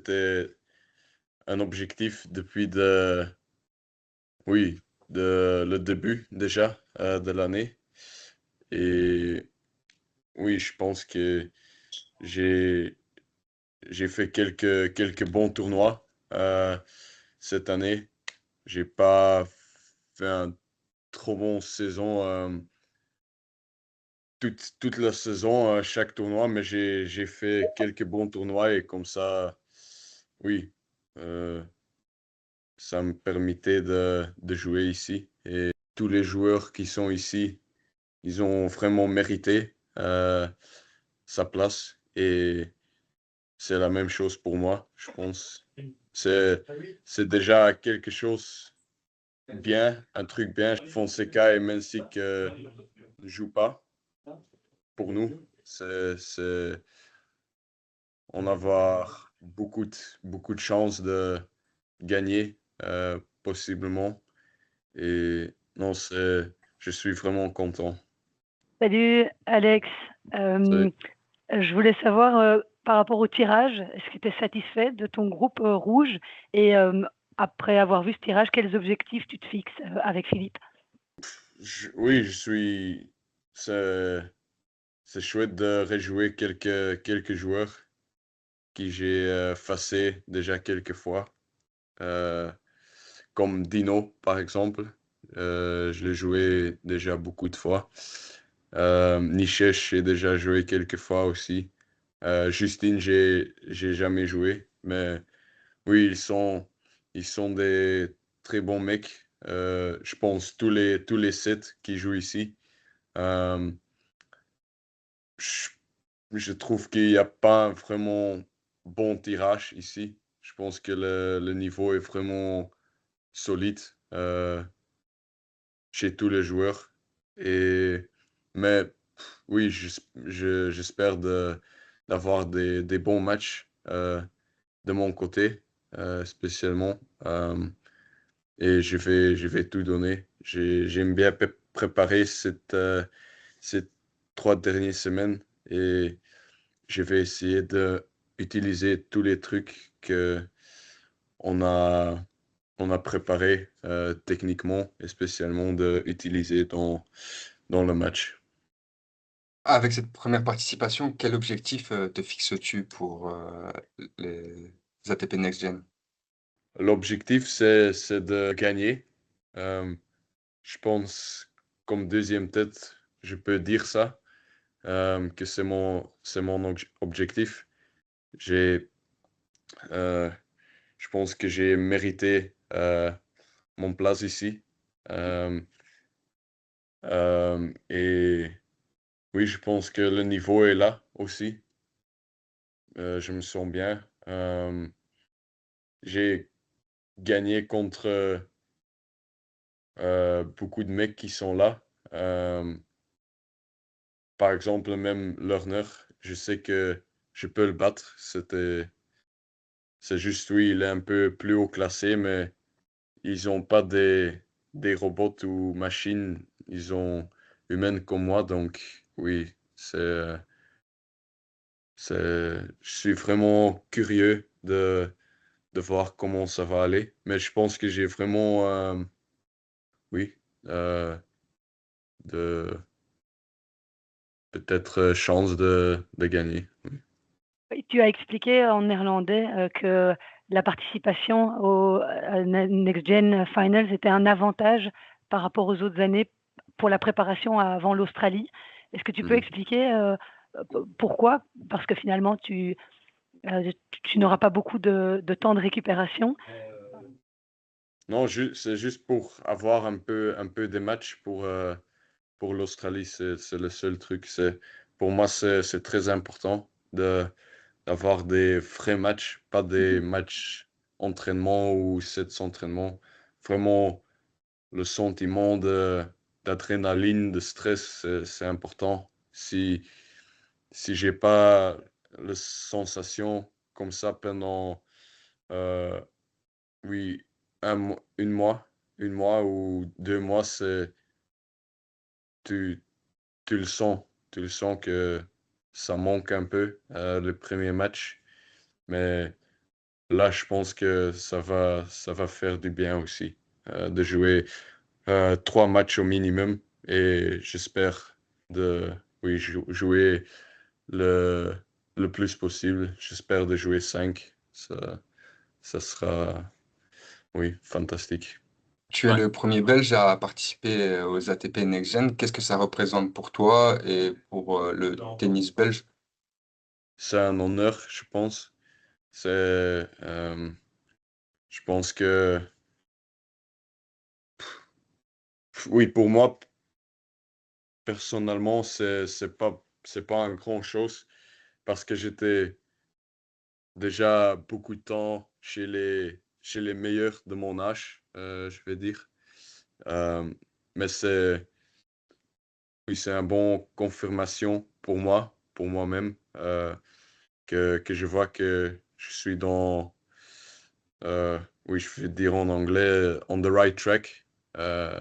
c'était un objectif depuis le début déjà de l'année. Et oui, je pense que j'ai j'ai fait quelques bons tournois cette année. J'ai pas fait un trop bon saison toute la saison, chaque tournoi, mais j'ai fait quelques bons tournois et comme ça, oui, euh, ça me permettait de jouer ici. Et tous les joueurs qui sont ici, ils ont vraiment mérité sa place et c'est la même chose pour moi, je pense. C'est, c'est déjà quelque chose bien, un truc bien. Fonseca et Mensik ne jouent pas pour nous. On va avoir beaucoup de chances de gagner, possiblement. Et non, je suis vraiment content. Salut Alex. C'est- Euh, je voulais savoir par rapport au tirage, est-ce que tu es satisfait de ton groupe rouge? Et après avoir vu ce tirage, quels objectifs tu te fixes avec Philippe? oui, c'est, c'est chouette de rejouer quelques joueurs qui j'ai facé déjà quelques fois. Euh, Comme Dino, par exemple. Je l'ai joué déjà beaucoup de fois. Nichesh, j'ai déjà joué quelques fois aussi. Justine, j'ai jamais joué. Mais oui, ils sont des très bons mecs. Je pense tous les sept qui jouent ici. Euh, je, je trouve qu'il n'y a pas un vraiment bon tirage ici. Je pense que le niveau est vraiment solide. Chez tous les joueurs. Et, mais oui, j'espère d'avoir des bons matchs de mon côté, spécialement. Et je vais tout donner. J'aime bien préparer ces 3 dernières semaines et je vais essayer de utiliser tous les trucs que on a on a préparé techniquement et spécialement de utiliser dans le match. Avec cette première participation, quel objectif te fixes-tu pour les ATP Next Gen? L'objectif, c'est de gagner. Euh, je pense, comme deuxième tête, je peux dire ça, que c'est mon objectif. J'ai, euh, je pense que j'ai mérité mon place ici. Euh, et oui, je pense que le niveau est là aussi. Je me sens bien. J'ai gagné contre beaucoup de mecs qui sont là. Euh, Par exemple, même Lerner, je sais que je peux le battre. C'est juste, oui, il est un peu plus haut classé, mais ils ont pas des robots ou machines. Ils ont humaines comme moi, donc oui, je suis vraiment curieux de voir comment ça va aller. Mais je pense que j'ai vraiment, oui, euh, de peut-être chance de gagner. Oui. Et tu as expliqué en néerlandais que la participation au Next Gen Finals était un avantage par rapport aux autres années pour la préparation avant l'Australie. Est-ce que tu peux Mhm. expliquer pourquoi? Parce que finalement, tu n'auras pas beaucoup de temps de récupération. Non, c'est juste pour avoir un peu des matchs pour l'Australie. C'est le seul truc. Pour moi, c'est très important d'avoir des vrais matchs, pas des Mhm. matchs entraînement ou sets entraînement. Vraiment, le sentiment d'adrénaline, de stress, c'est important. Si j'ai pas la sensation comme ça pendant, euh, oui, une mois, une mois ou 2 mois, tu, tu le sens que ça manque un peu, le premier match. Mais là, je pense que ça va faire du bien aussi de jouer 3 matchs au minimum et j'espère de oui, jouer le, le plus possible. J'espère de jouer 5. Ça sera oui, fantastique. Tu es le premier Belge à participer aux ATP Next Gen. Qu'est-ce que ça représente pour toi et pour le tennis belge? C'est un honneur, je pense. C'est, je pense que oui, pour moi, personnellement, c'est pas un grand chose parce que j'étais déjà beaucoup de temps chez les meilleurs de mon âge, je vais dire. Euh, mais oui, c'est un bon confirmation pour moi, pour moi-même, que je vois que je suis oui, je vais dire en anglais, on the right track,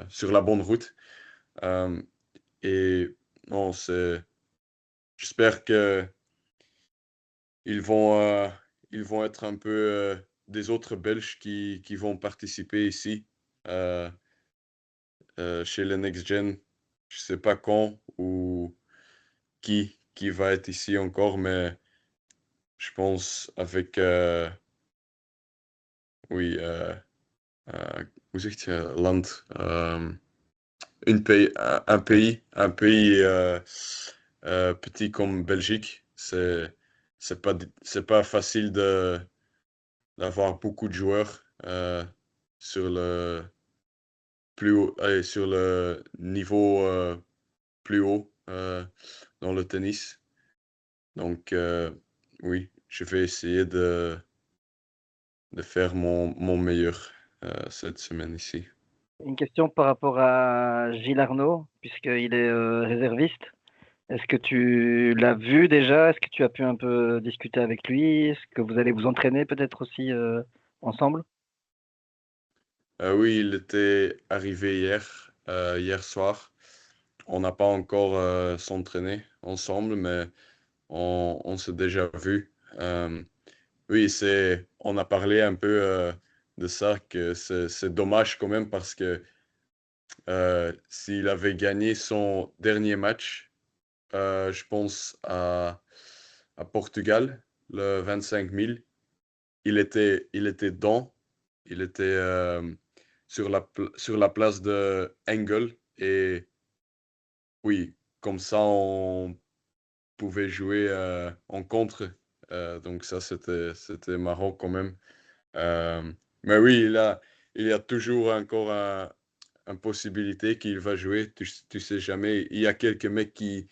sur la bonne route. Euh, et non, j'espère que ils vont, euh, ils vont être un peu des autres Belges qui vont participer ici euh, chez le Next Gen. Je sais pas quand ou qui va être ici encore, mais je pense avec, oui, hoe zeg je, land, un pays petit comme Belgique, c'est pas facile d'avoir beaucoup de joueurs sur le sur le niveau plus haut dans le tennis. Donc oui, je vais essayer de faire mon meilleur cette semaine ici. Une question par rapport à Gilles Arnaud, puisqu'il est réserviste. Est-ce que tu l'as vu déjà? Est-ce que tu as pu un peu discuter avec lui? Est-ce que vous allez vous entraîner peut-être aussi ensemble? Oui, il était arrivé hier soir. On n'a pas encore s'entraîné ensemble, mais on s'est déjà vu. Oui, on a parlé un peu de ça, que c'est dommage quand même parce que s'il avait gagné son dernier match, je pense à Portugal, le 25 000, il était dedans, il était sur la place de Engel et oui, comme ça on pouvait jouer en contre. Donc ça, c'était marrant quand même. Euh, mais oui, il y a toujours encore une possibilité qu'il va jouer. Tu sais jamais. Il y a quelques mecs qui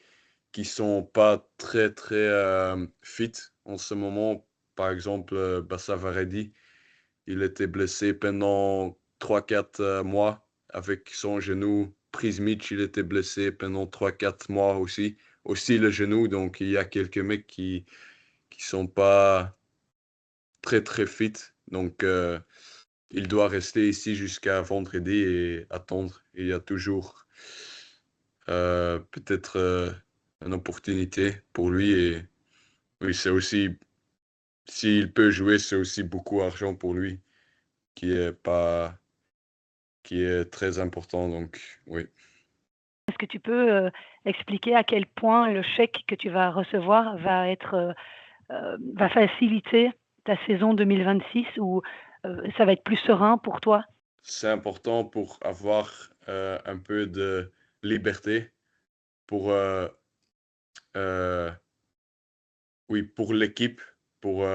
sont pas très, très fit en ce moment. Par exemple, Bassavareddy, il était blessé pendant 3 4 mois avec son genou. Prismic, il était blessé pendant 3 4 mois aussi. Aussi le genou. Donc, il y a quelques mecs qui sont pas très, très fit. Donc, il doit rester ici jusqu'à vendredi et attendre. Il y a toujours peut-être une opportunité pour lui. Et oui, c'est aussi, s'il peut jouer, c'est aussi beaucoup d'argent pour lui qui est très important. Donc, oui. Est-ce que tu peux expliquer à quel point le chèque que tu vas recevoir va faciliter ta saison 2026 ou ça va être plus serein pour toi? C'est important pour avoir un peu de liberté pour, euh, oui, pour l'équipe, pour,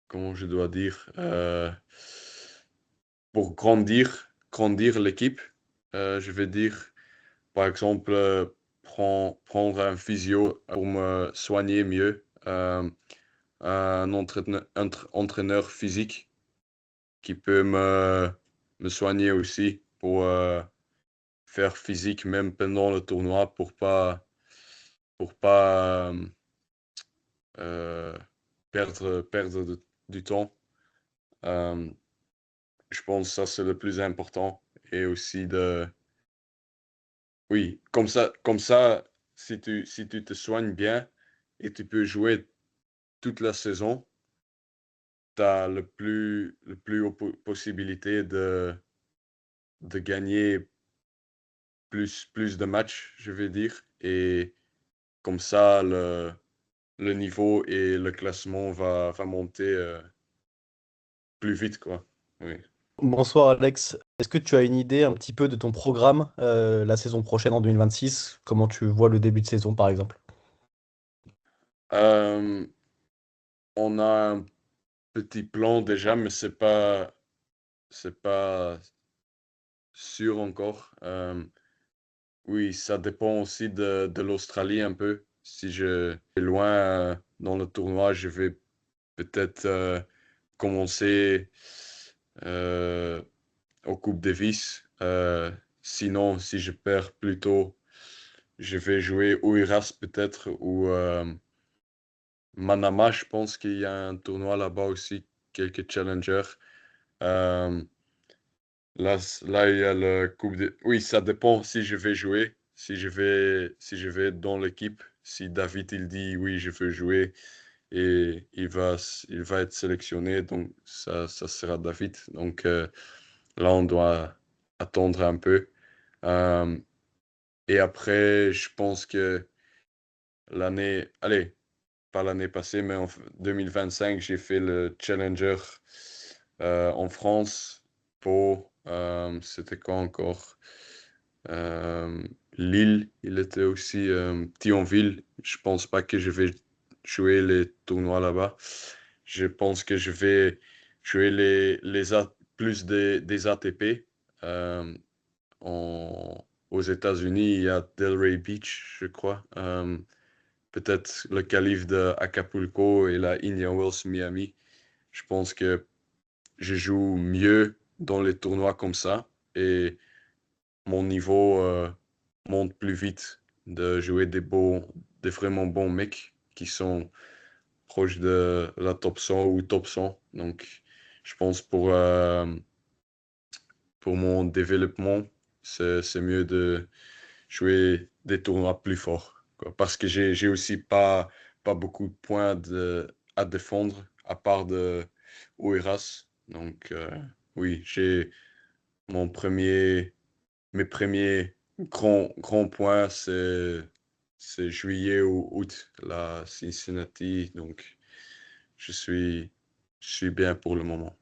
comment je dois dire, pour grandir l'équipe. Je vais dire, par exemple, prendre un physio pour me soigner mieux, un entraîneur physique qui peut me soigner aussi pour faire physique même pendant le tournoi pour pas euh, perdre du temps. Euh, je pense que ça, c'est le plus important. Et aussi oui, comme ça, si tu te soignes bien et tu peux jouer toute la saison, tu as le plus haut possibilité de gagner plus de matchs, je vais dire. Et comme ça, le niveau et le classement va monter plus vite, quoi. Oui. Bonsoir Alex. Est-ce que tu as une idée un petit peu de ton programme la saison prochaine en 2026? Comment tu vois le début de saison par exemple? Euh, on a un petit plan déjà, mais c'est pas sûr encore. Oui, ça dépend aussi de l'Australie un peu. Si je vais loin dans le tournoi, je vais peut-être commencer euh, au Coupe Davis. Sinon, si je perds plus tôt, je vais jouer au Iras peut-être ou Manama. Je pense qu'il y a un tournoi là-bas aussi, quelques challengers. Euh, là, il y a le Coupe de... Oui, ça dépend si je vais jouer, si je vais dans l'équipe. Si David, il dit oui, je veux jouer et il va être sélectionné, donc ça sera David. Donc là, on doit attendre un peu. Euh, et après, je pense que allez, pas l'année passée, mais en 2025, j'ai fait le Challenger en France pour, c'était quoi encore? Euh, Lille, il était aussi Thionville. Je pense pas que je vais jouer les tournois là-bas. Je pense que je vais jouer plus des ATP. Euh, aux États-Unis, il y a Delray Beach, je crois. Peut-être le calife de Acapulco et la Indian Wells Miami. Je pense que je joue mieux dans les tournois comme ça et mon niveau monte plus vite de jouer des vraiment bons mecs qui sont proches de la top 100 ou top 100. Donc, je pense pour mon développement, c'est mieux de jouer des tournois plus forts, quoi. Parce que j'ai aussi pas beaucoup de points à défendre à part de Oiras. Donc, oui, j'ai mon premier, mes premiers grands points, c'est juillet ou août, la Cincinnati. Donc, je suis bien pour le moment.